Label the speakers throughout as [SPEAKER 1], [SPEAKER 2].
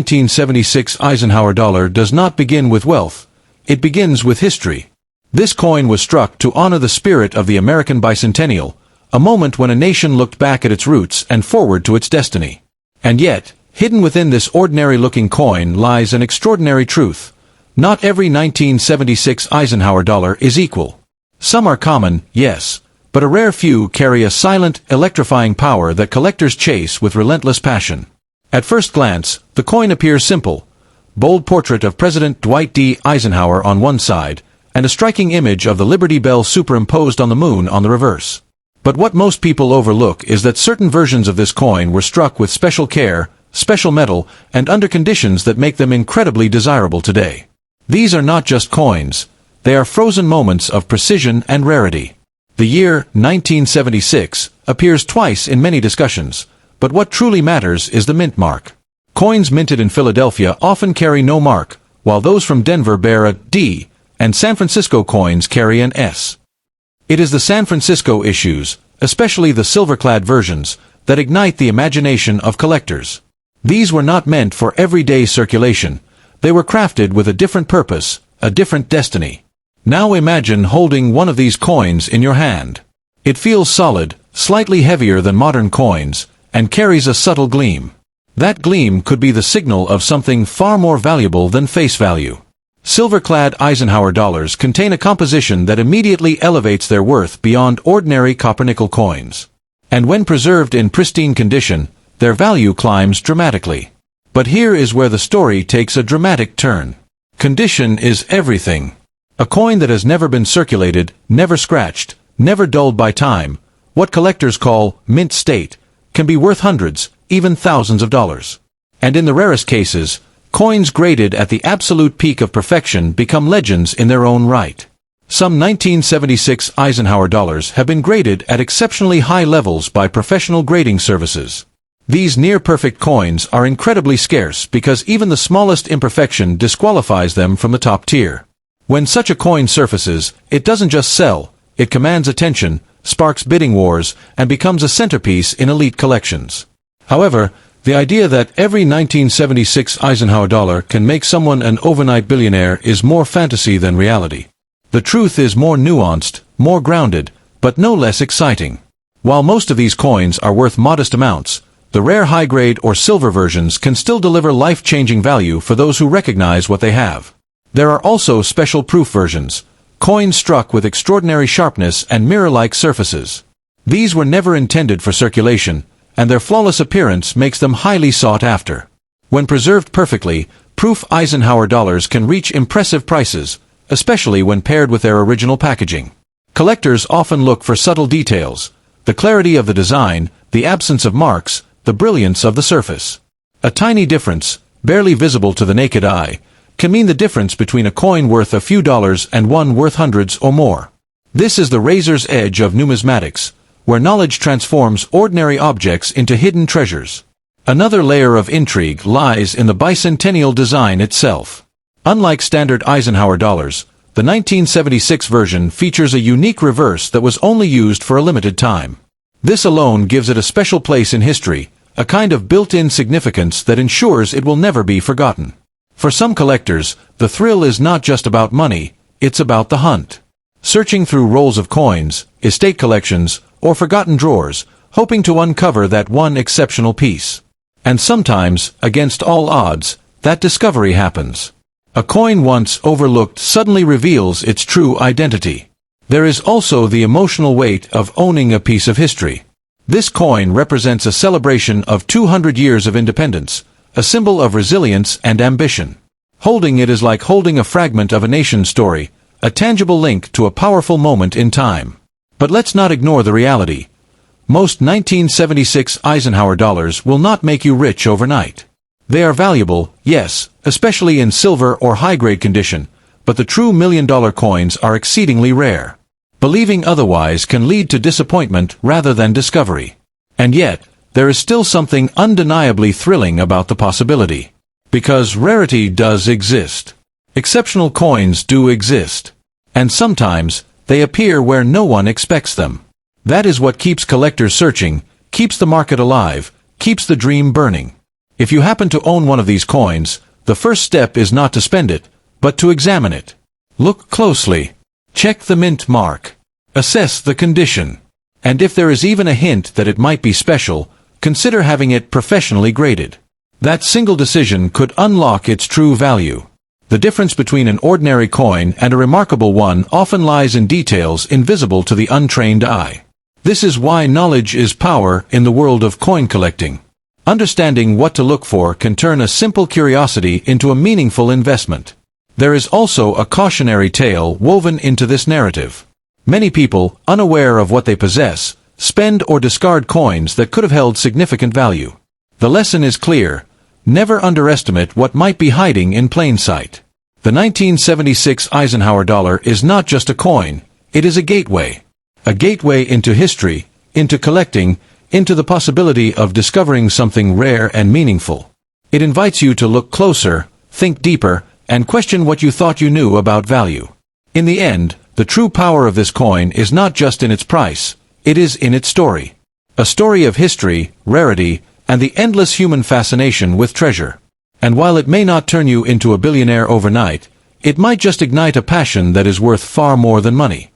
[SPEAKER 1] 1976 Eisenhower Dollar does not begin with wealth, it begins with history. This coin was struck to honor the spirit of the American bicentennial, a moment when a nation looked back at its roots and forward to its destiny. And yet, hidden within this ordinary-looking coin lies an extraordinary truth. Not every 1976 Eisenhower dollar is equal. Some are common, yes, but a rare few carry a silent, electrifying power that collectors chase with relentless passion. At first glance, the coin appears simple. Bold portrait of President Dwight D. Eisenhower on one side, and a striking image of the Liberty Bell superimposed on the moon on the reverse. But what most people overlook is that certain versions of this coin were struck with special care, special metal, and under conditions that make them incredibly desirable today. These are not just coins, they are frozen moments of precision and rarity. The year 1976 appears twice in many discussions, but what truly matters is the mint mark. Coins minted in Philadelphia often carry no mark, while those from Denver bear a D, and San Francisco coins carry an S. It is the San Francisco issues, especially the silver-clad versions, that ignite the imagination of collectors. These were not meant for everyday circulation. They were crafted with a different purpose, a different destiny. Now imagine holding one of these coins in your hand. It feels solid, slightly heavier than modern coins, and carries a subtle gleam. That gleam could be the signal of something far more valuable than face value. Silver-clad Eisenhower dollars contain a composition that immediately elevates their worth beyond ordinary copper-nickel coins. And when preserved in pristine condition, their value climbs dramatically. But here is where the story takes a dramatic turn. Condition is everything. A coin that has never been circulated, never scratched, never dulled by time, what collectors call mint state, can be worth hundreds, even thousands of dollars. And in the rarest cases, coins graded at the absolute peak of perfection become legends in their own right. Some 1976 Eisenhower dollars have been graded at exceptionally high levels by professional grading services. These near-perfect coins are incredibly scarce because even the smallest imperfection disqualifies them from the top tier. When such a coin surfaces, it doesn't just sell, it commands attention, sparks bidding wars, and becomes a centerpiece in elite collections. However, the idea that every 1976 Eisenhower dollar can make someone an overnight billionaire is more fantasy than reality. The truth is more nuanced, more grounded, but no less exciting. While most of these coins are worth modest amounts, the rare high-grade or silver versions can still deliver life-changing value for those who recognize what they have. There are also special proof versions, coins struck with extraordinary sharpness and mirror-like surfaces. These were never intended for circulation, and their flawless appearance makes them highly sought after. When preserved perfectly, proof Eisenhower dollars can reach impressive prices, especially when paired with their original packaging. Collectors often look for subtle details, the clarity of the design, the absence of marks, the brilliance of the surface. A tiny difference, barely visible to the naked eye, can mean the difference between a coin worth a few dollars and one worth hundreds or more. This is the razor's edge of numismatics, where knowledge transforms ordinary objects into hidden treasures. Another layer of intrigue lies in the bicentennial design itself. Unlike standard Eisenhower dollars, the 1976 version features a unique reverse that was only used for a limited time. This alone gives it a special place in history, a kind of built-in significance that ensures it will never be forgotten. For some collectors, the thrill is not just about money, it's about the hunt. Searching through rolls of coins, estate collections, or forgotten drawers, hoping to uncover that one exceptional piece. And sometimes, against all odds, that discovery happens. A coin once overlooked suddenly reveals its true identity. There is also the emotional weight of owning a piece of history. This coin represents a celebration of 200 years of independence, a symbol of resilience and ambition. Holding it is like holding a fragment of a nation's story, a tangible link to a powerful moment in time. But let's not ignore the reality. Most 1976 Eisenhower dollars will not make you rich overnight. They are valuable, yes, especially in silver or high-grade condition, but the true million-dollar coins are exceedingly rare. Believing otherwise can lead to disappointment rather than discovery. And yet, there is still something undeniably thrilling about the possibility. Because rarity does exist. Exceptional coins do exist. And sometimes, they appear where no one expects them. That is what keeps collectors searching, keeps the market alive, keeps the dream burning. If you happen to own one of these coins, the first step is not to spend it, but to examine it. Look closely. Check the mint mark. Assess the condition. And if there is even a hint that it might be special, consider having it professionally graded. That single decision could unlock its true value. The difference between an ordinary coin and a remarkable one often lies in details invisible to the untrained eye. This is why knowledge is power in the world of coin collecting. Understanding what to look for can turn a simple curiosity into a meaningful investment. There is also a cautionary tale woven into this narrative. Many people, unaware of what they possess, spend or discard coins that could have held significant value. The lesson is clear. Never underestimate what might be hiding in plain sight. The 1976 Eisenhower Dollar is not just a coin, it is a gateway. A gateway into history, into collecting, into the possibility of discovering something rare and meaningful. It invites you to look closer, think deeper, and question what you thought you knew about value. In the end, the true power of this coin is not just in its price, it is in its story. A story of history, rarity, and the endless human fascination with treasure. And while it may not turn you into a billionaire overnight, it might just ignite a passion that is worth far more than money.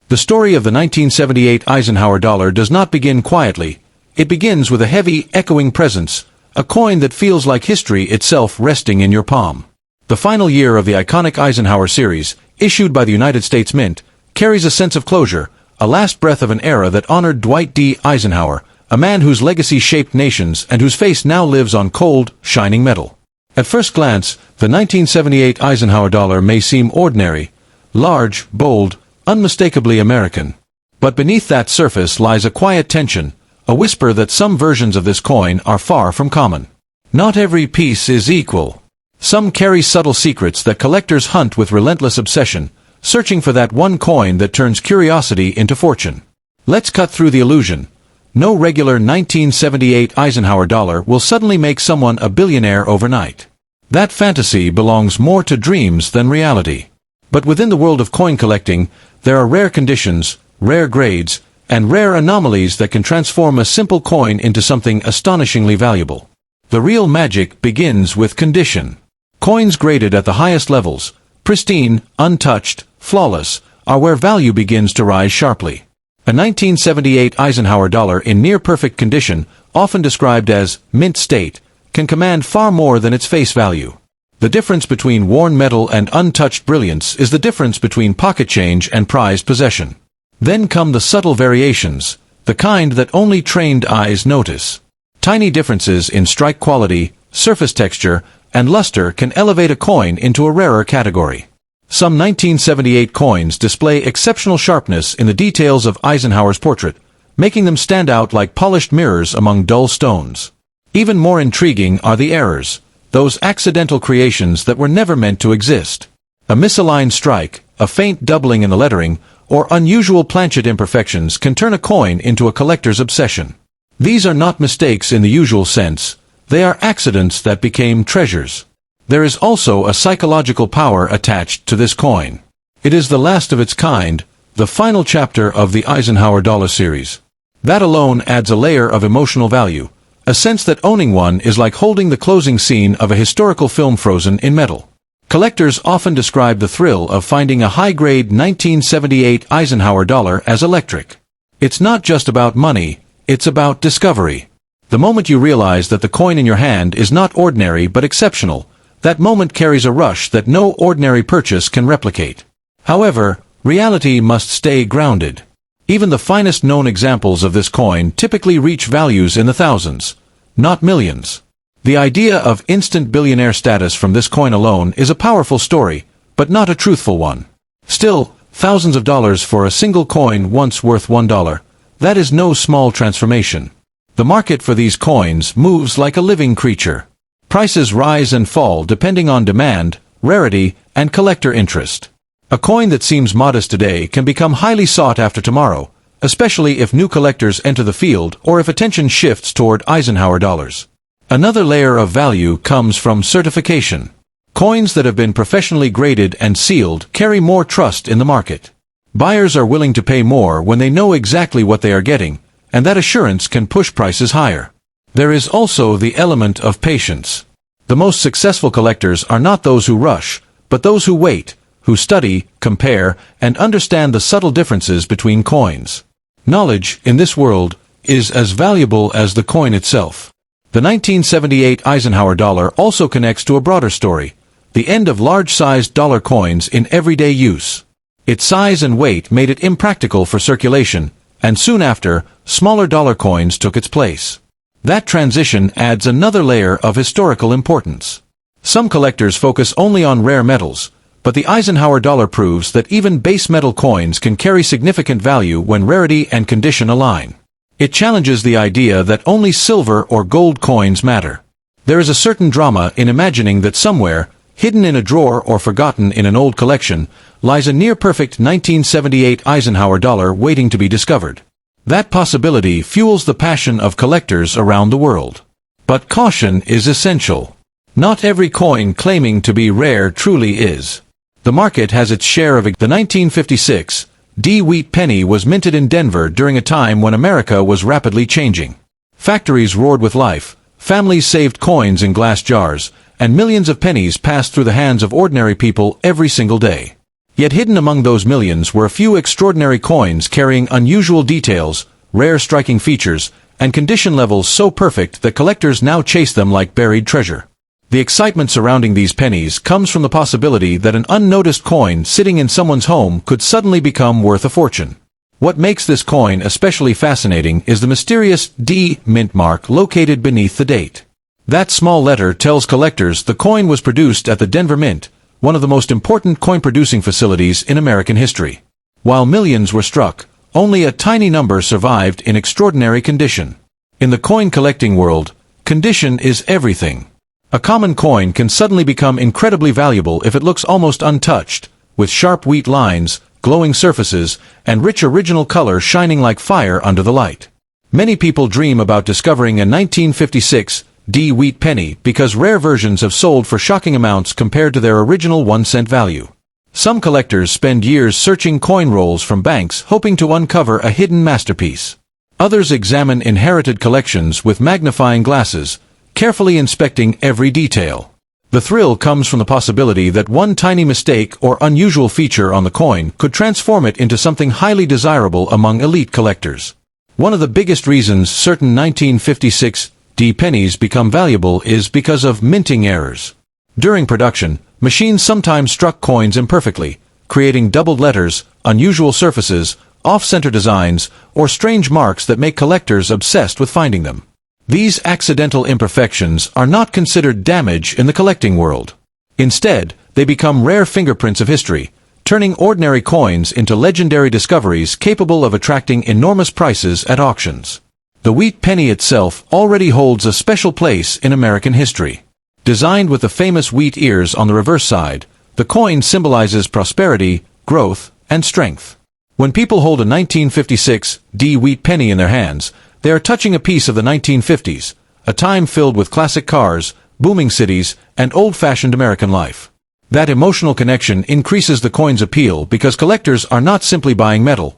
[SPEAKER 1] The story of the 1978 Eisenhower Dollar does not begin quietly. It begins with a heavy, echoing presence, a coin that feels like history itself resting in your palm. The final year of the iconic Eisenhower series, issued by the United States Mint, carries a sense of closure, a last breath of an era that honored Dwight D. Eisenhower, a man whose legacy shaped nations and whose face now lives on cold, shining metal. At first glance, the 1978 Eisenhower Dollar may seem ordinary, large, bold, unmistakably American. But beneath that surface lies a quiet tension, a whisper that some versions of this coin are far from common. Not every piece is equal. Some carry subtle secrets that collectors hunt with relentless obsession, searching for that one coin that turns curiosity into fortune. Let's cut through the illusion. No regular 1978 Eisenhower Dollar will suddenly make someone a billionaire overnight. That fantasy belongs more to dreams than reality. But within the world of coin collecting, there are rare conditions, rare grades, and rare anomalies that can transform a simple coin into something astonishingly valuable. The real magic begins with condition. Coins graded at the highest levels, pristine, untouched, flawless, are where value begins to rise sharply. A 1978 Eisenhower Dollar in near-perfect condition, often described as mint state, can command far more than its face value. The difference between worn metal and untouched brilliance is the difference between pocket change and prized possession. Then come the subtle variations, the kind that only trained eyes notice. Tiny differences in strike quality, surface texture, and luster can elevate a coin into a rarer category. Some 1978 coins display exceptional sharpness in the details of Eisenhower's portrait, making them stand out like polished mirrors among dull stones. Even more intriguing are the errors, those accidental creations that were never meant to exist. A misaligned strike, a faint doubling in the lettering, or unusual planchet imperfections can turn a coin into a collector's obsession. These are not mistakes in the usual sense, they are accidents that became treasures. There is also a psychological power attached to this coin. It is the last of its kind, the final chapter of the Eisenhower Dollar series. That alone adds a layer of emotional value, a sense that owning one is like holding the closing scene of a historical film frozen in metal. Collectors often describe the thrill of finding a high-grade 1978 Eisenhower Dollar as electric. It's not just about money, it's about discovery. The moment you realize that the coin in your hand is not ordinary but exceptional, that moment carries a rush that no ordinary purchase can replicate. However, reality must stay grounded. Even the finest known examples of this coin typically reach values in the thousands, not millions. The idea of instant billionaire status from this coin alone is a powerful story, but not a truthful one. Still, thousands of dollars for a single coin once worth $1, that is no small transformation. The market for these coins moves like a living creature. Prices rise and fall depending on demand, rarity, and collector interest. A coin that seems modest today can become highly sought after tomorrow, especially if new collectors enter the field or if attention shifts toward Eisenhower dollars. Another layer of value comes from certification. Coins that have been professionally graded and sealed carry more trust in the market. Buyers are willing to pay more when they know exactly what they are getting, and that assurance can push prices higher. There is also the element of patience. The most successful collectors are not those who rush, but those who wait, who study, compare, and understand the subtle differences between coins. Knowledge, in this world, is as valuable as the coin itself. The 1978 Eisenhower dollar also connects to a broader story, the end of large-sized dollar coins in everyday use. Its size and weight made it impractical for circulation, and soon after, smaller dollar coins took its place. That transition adds another layer of historical importance. Some collectors focus only on rare metals, but the Eisenhower dollar proves that even base metal coins can carry significant value when rarity and condition align. It challenges the idea that only silver or gold coins matter. There is a certain drama in imagining that somewhere, hidden in a drawer or forgotten in an old collection, lies a near-perfect 1978 Eisenhower dollar waiting to be discovered. That possibility fuels the passion of collectors around the world. But caution is essential. Not every coin claiming to be rare truly is. The market has its share of it. The 1956 D wheat penny was minted in Denver during a time when America was rapidly changing. Factories roared with life, families saved coins in glass jars, and millions of pennies passed through the hands of ordinary people every single day. Yet hidden among those millions were a few extraordinary coins carrying unusual details, rare striking features, and condition levels so perfect that collectors now chase them like buried treasure. The excitement surrounding these pennies comes from the possibility that an unnoticed coin sitting in someone's home could suddenly become worth a fortune. What makes this coin especially fascinating is the mysterious D mint mark located beneath the date. That small letter tells collectors the coin was produced at the Denver Mint, one of the most important coin-producing facilities in American history. While millions were struck, only a tiny number survived in extraordinary condition. In the coin collecting world, condition is everything. A common coin can suddenly become incredibly valuable if it looks almost untouched, with sharp wheat lines, glowing surfaces, and rich original color shining like fire under the light. Many people dream about discovering a 1956 D wheat penny because rare versions have sold for shocking amounts compared to their original 1-cent value. Some collectors spend years searching coin rolls from banks hoping to uncover a hidden masterpiece. Others examine inherited collections with magnifying glasses, carefully inspecting every detail. The thrill comes from the possibility that one tiny mistake or unusual feature on the coin could transform it into something highly desirable among elite collectors. One of the biggest reasons certain 1956 D pennies become valuable is because of minting errors. During production, machines sometimes struck coins imperfectly, creating doubled letters, unusual surfaces, off-center designs, or strange marks that make collectors obsessed with finding them. These accidental imperfections are not considered damage in the collecting world. Instead, they become rare fingerprints of history, turning ordinary coins into legendary discoveries capable of attracting enormous prices at auctions. The wheat penny itself already holds a special place in American history. Designed with the famous wheat ears on the reverse side, the coin symbolizes prosperity, growth, and strength. When people hold a 1956 D wheat penny in their hands, they are touching a piece of the 1950s, a time filled with classic cars, booming cities, and old-fashioned American life. That emotional connection increases the coin's appeal because collectors are not simply buying metal.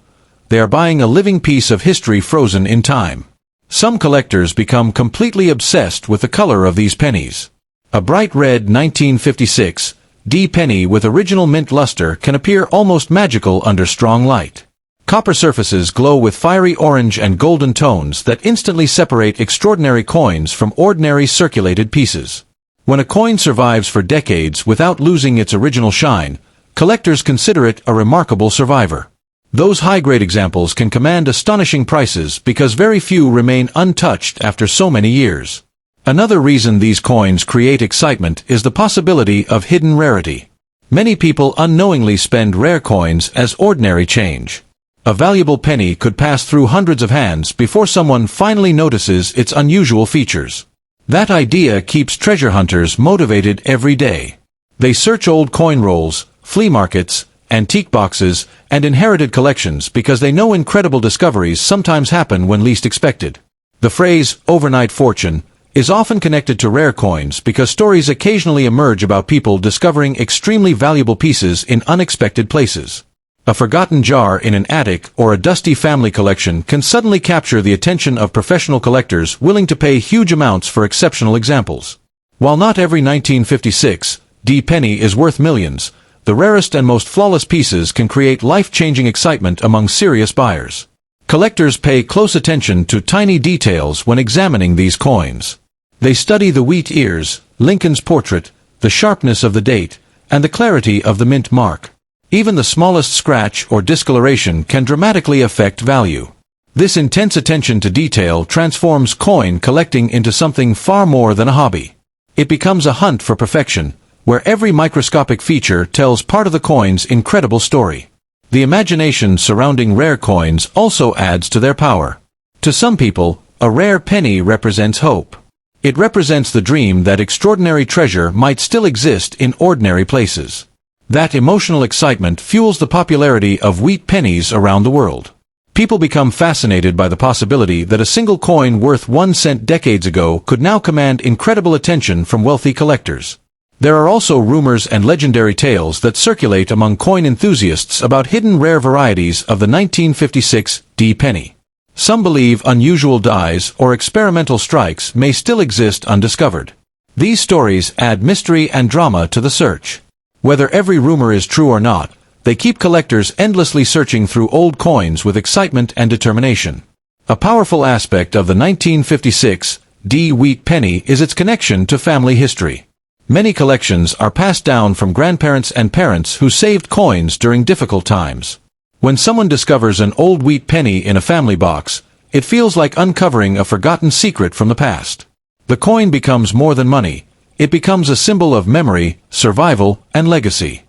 [SPEAKER 1] They are buying a living piece of history frozen in time. Some collectors become completely obsessed with the color of these pennies. A bright red 1956 D penny with original mint luster can appear almost magical under strong light. Copper surfaces glow with fiery orange and golden tones that instantly separate extraordinary coins from ordinary circulated pieces. When a coin survives for decades without losing its original shine, collectors consider it a remarkable survivor. Those high-grade examples can command astonishing prices because very few remain untouched after so many years. Another reason these coins create excitement is the possibility of hidden rarity. Many people unknowingly spend rare coins as ordinary change. A valuable penny could pass through hundreds of hands before someone finally notices its unusual features. That idea keeps treasure hunters motivated every day. They search old coin rolls, flea markets, antique boxes, and inherited collections because they know incredible discoveries sometimes happen when least expected. The phrase, overnight fortune, is often connected to rare coins because stories occasionally emerge about people discovering extremely valuable pieces in unexpected places. A forgotten jar in an attic or a dusty family collection can suddenly capture the attention of professional collectors willing to pay huge amounts for exceptional examples. While not every 1956 D penny is worth millions, the rarest and most flawless pieces can create life-changing excitement among serious buyers. Collectors pay close attention to tiny details when examining these coins. They study the wheat ears, Lincoln's portrait, the sharpness of the date, and the clarity of the mint mark. Even the smallest scratch or discoloration can dramatically affect value. This intense attention to detail transforms coin collecting into something far more than a hobby. It becomes a hunt for perfection, where every microscopic feature tells part of the coin's incredible story. The imagination surrounding rare coins also adds to their power. To some people, a rare penny represents hope. It represents the dream that extraordinary treasure might still exist in ordinary places. That emotional excitement fuels the popularity of wheat pennies around the world. People become fascinated by the possibility that a single coin worth 1 cent decades ago could now command incredible attention from wealthy collectors. There are also rumors and legendary tales that circulate among coin enthusiasts about hidden rare varieties of the 1956 D penny. Some believe unusual dies or experimental strikes may still exist undiscovered. These stories add mystery and drama to the search. Whether every rumor is true or not, they keep collectors endlessly searching through old coins with excitement and determination. A powerful aspect of the 1956 D wheat penny is its connection to family history. Many collections are passed down from grandparents and parents who saved coins during difficult times. When someone discovers an old wheat penny in a family box, it feels like uncovering a forgotten secret from the past. The coin becomes more than money. It becomes a symbol of memory, survival, and legacy.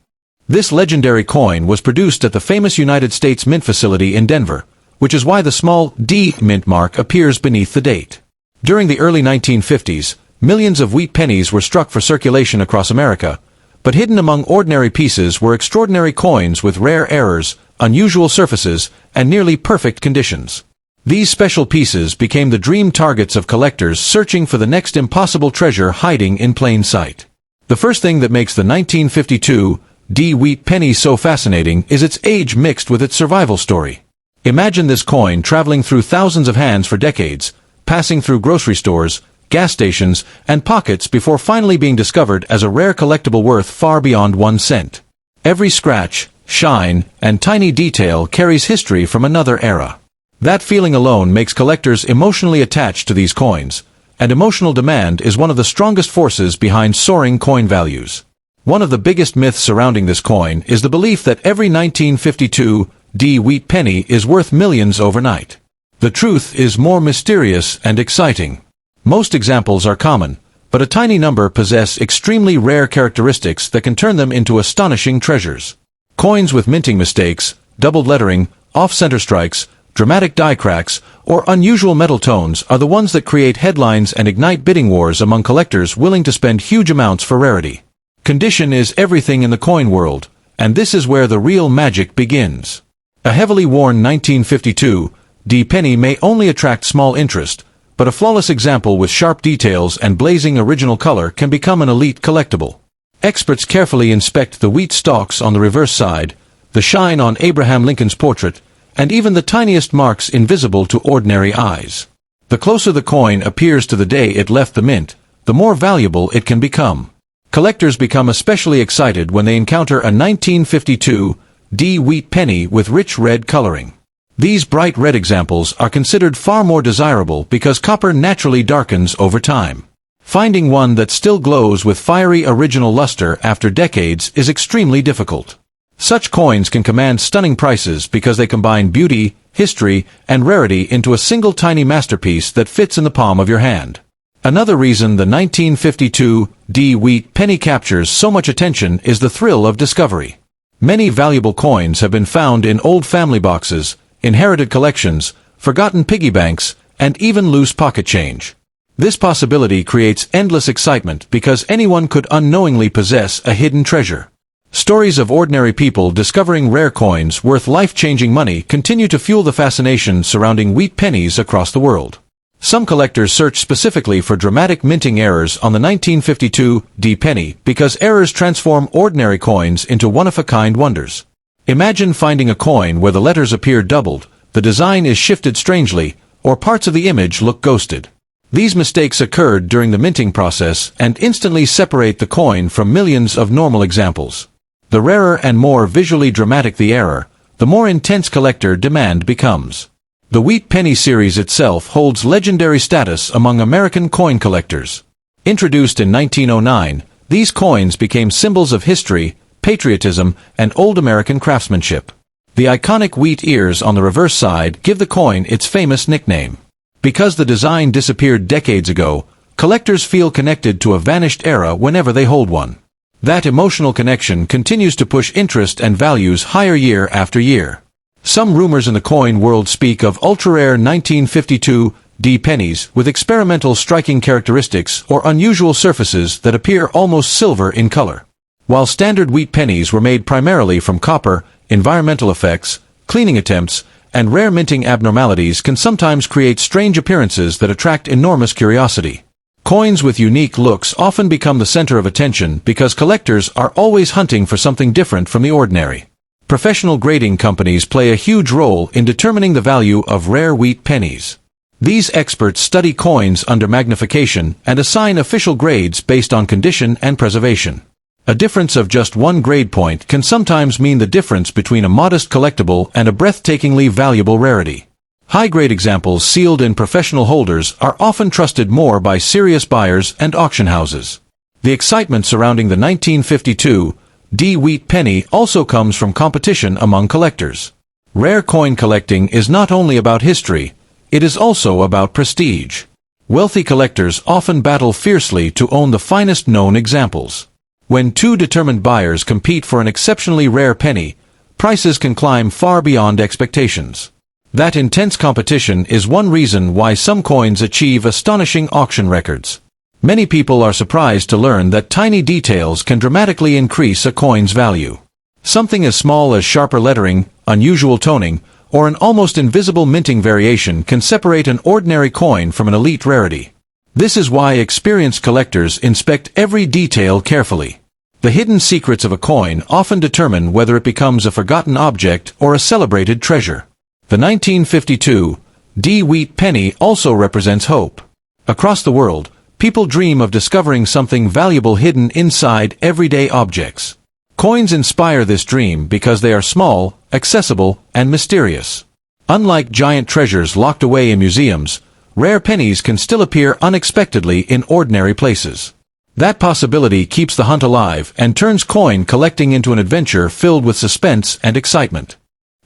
[SPEAKER 1] This legendary coin was produced at the famous United States Mint facility in Denver, which is why the small D mint mark appears beneath the date. During the early 1950s, millions of wheat pennies were struck for circulation across America, but hidden among ordinary pieces were extraordinary coins with rare errors, unusual surfaces, and nearly perfect conditions. These special pieces became the dream targets of collectors searching for the next impossible treasure hiding in plain sight. The first thing that makes the 1952 D wheat penny so fascinating is its age mixed with its survival story. Imagine this coin traveling through thousands of hands for decades, passing through grocery stores, gas stations, and pockets before finally being discovered as a rare collectible worth far beyond 1 cent. Every scratch, shine, and tiny detail carries history from another era. That feeling alone makes collectors emotionally attached to these coins, and emotional demand is one of the strongest forces behind soaring coin values. One of the biggest myths surrounding this coin is the belief that every 1952 D wheat penny is worth millions overnight. The truth is more mysterious and exciting. Most examples are common, but a tiny number possess extremely rare characteristics that can turn them into astonishing treasures. Coins with minting mistakes, doubled lettering, off-center strikes, dramatic die cracks, or unusual metal tones are the ones that create headlines and ignite bidding wars among collectors willing to spend huge amounts for rarity. Condition is everything in the coin world, and this is where the real magic begins. A heavily worn 1952 D penny may only attract small interest, but a flawless example with sharp details and blazing original color can become an elite collectible. Experts carefully inspect the wheat stalks on the reverse side, the shine on Abraham Lincoln's portrait, and even the tiniest marks invisible to ordinary eyes. The closer the coin appears to the day it left the mint, the more valuable it can become. Collectors become especially excited when they encounter a 1952 D wheat penny with rich red coloring. These bright red examples are considered far more desirable because copper naturally darkens over time. Finding one that still glows with fiery original luster after decades is extremely difficult. Such coins can command stunning prices because they combine beauty, history, and rarity into a single tiny masterpiece that fits in the palm of your hand. Another reason the 1952 D wheat penny captures so much attention is the thrill of discovery. Many valuable coins have been found in old family boxes, inherited collections, forgotten piggy banks, and even loose pocket change. This possibility creates endless excitement because anyone could unknowingly possess a hidden treasure. Stories of ordinary people discovering rare coins worth life-changing money continue to fuel the fascination surrounding wheat pennies across the world. Some collectors search specifically for dramatic minting errors on the 1952 D penny because errors transform ordinary coins into one-of-a-kind wonders. Imagine finding a coin where the letters appear doubled, the design is shifted strangely, or parts of the image look ghosted. These mistakes occurred during the minting process and instantly separate the coin from millions of normal examples. The rarer and more visually dramatic the error, the more intense collector demand becomes. The wheat penny series itself holds legendary status among American coin collectors. Introduced in 1909, these coins became symbols of history, patriotism, and old American craftsmanship. The iconic wheat ears on the reverse side give the coin its famous nickname. Because the design disappeared decades ago, collectors feel connected to a vanished era whenever they hold one. That emotional connection continues to push interest and values higher year after year. Some rumors in the coin world speak of ultra-rare 1952 D pennies with experimental striking characteristics or unusual surfaces that appear almost silver in color. While standard wheat pennies were made primarily from copper, environmental effects, cleaning attempts, and rare minting abnormalities can sometimes create strange appearances that attract enormous curiosity. Coins with unique looks often become the center of attention because collectors are always hunting for something different from the ordinary. Professional grading companies play a huge role in determining the value of rare wheat pennies. These experts study coins under magnification and assign official grades based on condition and preservation. A difference of just one grade point can sometimes mean the difference between a modest collectible and a breathtakingly valuable rarity. High-grade examples sealed in professional holders are often trusted more by serious buyers and auction houses. The excitement surrounding the 1952 D wheat penny also comes from competition among collectors. Rare coin collecting is not only about history, it is also about prestige. Wealthy collectors often battle fiercely to own the finest known examples. When two determined buyers compete for an exceptionally rare penny, prices can climb far beyond expectations. That intense competition is one reason why some coins achieve astonishing auction records. Many people are surprised to learn that tiny details can dramatically increase a coin's value. Something as small as sharper lettering, unusual toning, or an almost invisible minting variation can separate an ordinary coin from an elite rarity. This is why experienced collectors inspect every detail carefully. The hidden secrets of a coin often determine whether it becomes a forgotten object or a celebrated treasure. The 1952 D wheat penny also represents hope. Across the world, people dream of discovering something valuable hidden inside everyday objects. Coins inspire this dream because they are small, accessible, and mysterious. Unlike giant treasures locked away in museums, rare pennies can still appear unexpectedly in ordinary places. That possibility keeps the hunt alive and turns coin collecting into an adventure filled with suspense and excitement.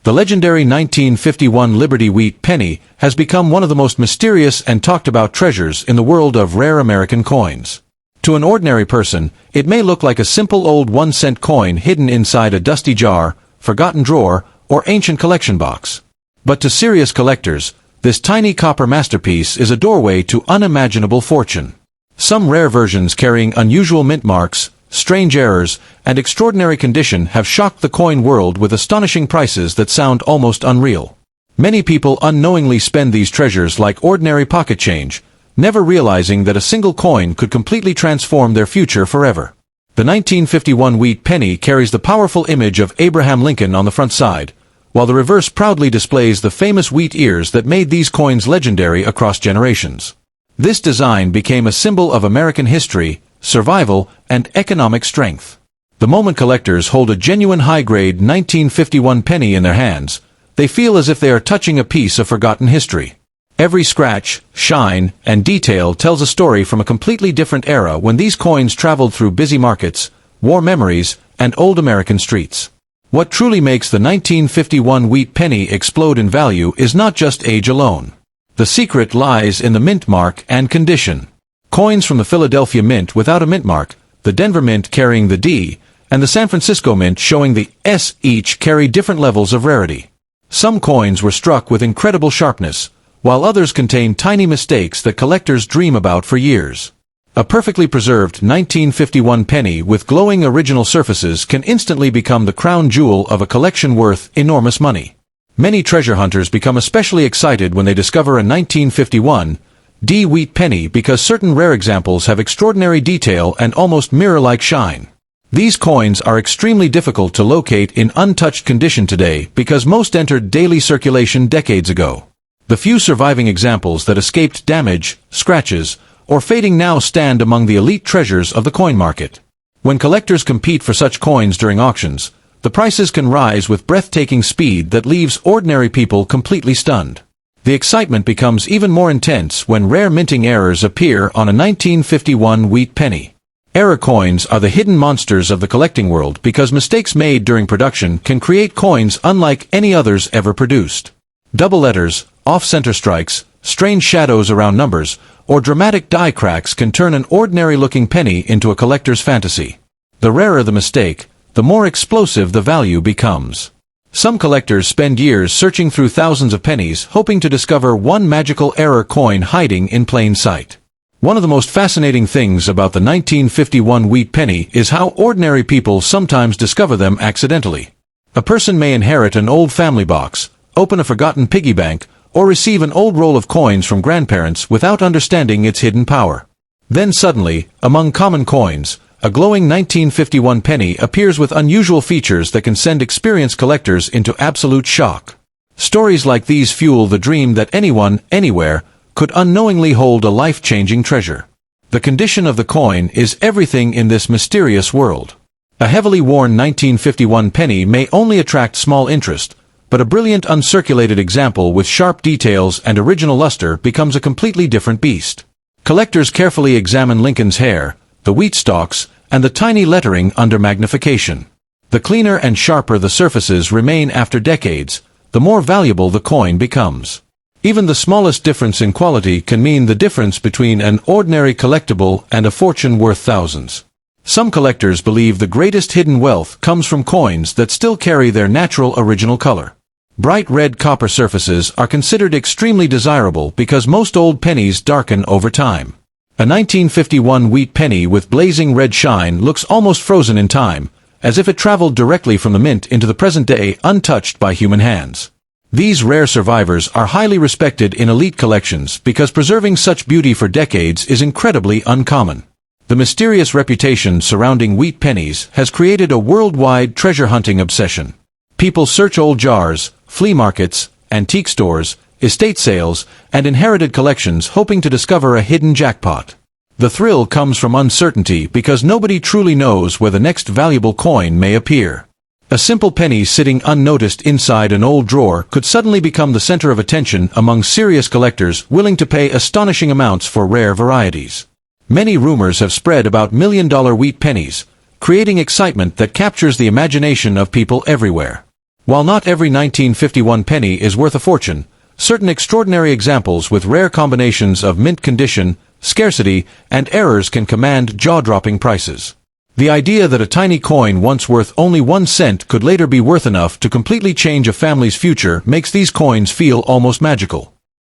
[SPEAKER 1] The legendary 1951 Liberty wheat penny has become one of the most mysterious and talked about treasures in the world of rare American coins. To an ordinary person, it may look like a simple old 1-cent coin hidden inside a dusty jar, forgotten drawer, or ancient collection box. But to serious collectors, this tiny copper masterpiece is a doorway to unimaginable fortune. Some rare versions carrying unusual mint marks, strange errors, and extraordinary condition have shocked the coin world with astonishing prices that sound almost unreal. Many people unknowingly spend these treasures like ordinary pocket change, never realizing that a single coin could completely transform their future forever. The 1951 wheat penny carries the powerful image of Abraham Lincoln on the front side, while the reverse proudly displays the famous wheat ears that made these coins legendary across generations. This design became a symbol of American history, survival, and economic strength. The moment collectors hold a genuine high-grade 1951 penny in their hands, they feel as if they are touching a piece of forgotten history. Every scratch, shine, and detail tells a story from a completely different era when these coins traveled through busy markets, war memories, and old American streets. What truly makes the 1951 wheat penny explode in value is not just age alone. The secret lies in the mint mark and condition. Coins from the Philadelphia Mint without a mint mark, the Denver Mint carrying the D, and the San Francisco Mint showing the S each carry different levels of rarity. Some coins were struck with incredible sharpness, while others contain tiny mistakes that collectors dream about for years. A perfectly preserved 1951 penny with glowing original surfaces can instantly become the crown jewel of a collection worth enormous money. Many treasure hunters become especially excited when they discover a 1951 D wheat penny because certain rare examples have extraordinary detail and almost mirror-like shine. These coins are extremely difficult to locate in untouched condition today because most entered daily circulation decades ago. The few surviving examples that escaped damage, scratches, or fading now stand among the elite treasures of the coin market. When collectors compete for such coins during auctions, the prices can rise with breathtaking speed that leaves ordinary people completely stunned. The excitement becomes even more intense when rare minting errors appear on a 1951 wheat penny. Error coins are the hidden monsters of the collecting world because mistakes made during production can create coins unlike any others ever produced. Double letters, off-center strikes, strange shadows around numbers, or dramatic die cracks can turn an ordinary-looking penny into a collector's fantasy. The rarer the mistake, the more explosive the value becomes. Some collectors spend years searching through thousands of pennies hoping to discover one magical error coin hiding in plain sight. One of the most fascinating things about the 1951 wheat penny is how ordinary people sometimes discover them accidentally. A person may inherit an old family box, open a forgotten piggy bank, or receive an old roll of coins from grandparents without understanding its hidden power. Then suddenly, among common coins, a glowing 1951 penny appears with unusual features that can send experienced collectors into absolute shock. Stories like these fuel the dream that anyone, anywhere, could unknowingly hold a life-changing treasure. The condition of the coin is everything in this mysterious world. A heavily worn 1951 penny may only attract small interest, but a brilliant uncirculated example with sharp details and original luster becomes a completely different beast. Collectors carefully examine Lincoln's hair, the wheat stalks, and the tiny lettering under magnification. The cleaner and sharper the surfaces remain after decades, the more valuable the coin becomes. Even the smallest difference in quality can mean the difference between an ordinary collectible and a fortune worth thousands. Some collectors believe the greatest hidden wealth comes from coins that still carry their natural original color. Bright red copper surfaces are considered extremely desirable because most old pennies darken over time. A 1951 wheat penny with blazing red shine looks almost frozen in time, as if it traveled directly from the mint into the present day untouched by human hands. These rare survivors are highly respected in elite collections because preserving such beauty for decades is incredibly uncommon. The mysterious reputation surrounding wheat pennies has created a worldwide treasure hunting obsession. People search old jars, flea markets, antique stores, estate sales, and inherited collections hoping to discover a hidden jackpot. The thrill comes from uncertainty because nobody truly knows where the next valuable coin may appear. A simple penny sitting unnoticed inside an old drawer could suddenly become the center of attention among serious collectors willing to pay astonishing amounts for rare varieties. Many rumors have spread about million-dollar wheat pennies, creating excitement that captures the imagination of people everywhere. While not every 1951 penny is worth a fortune, certain extraordinary examples with rare combinations of mint condition, scarcity, and errors can command jaw-dropping prices. The idea that a tiny coin once worth only 1 cent could later be worth enough to completely change a family's future makes these coins feel almost magical.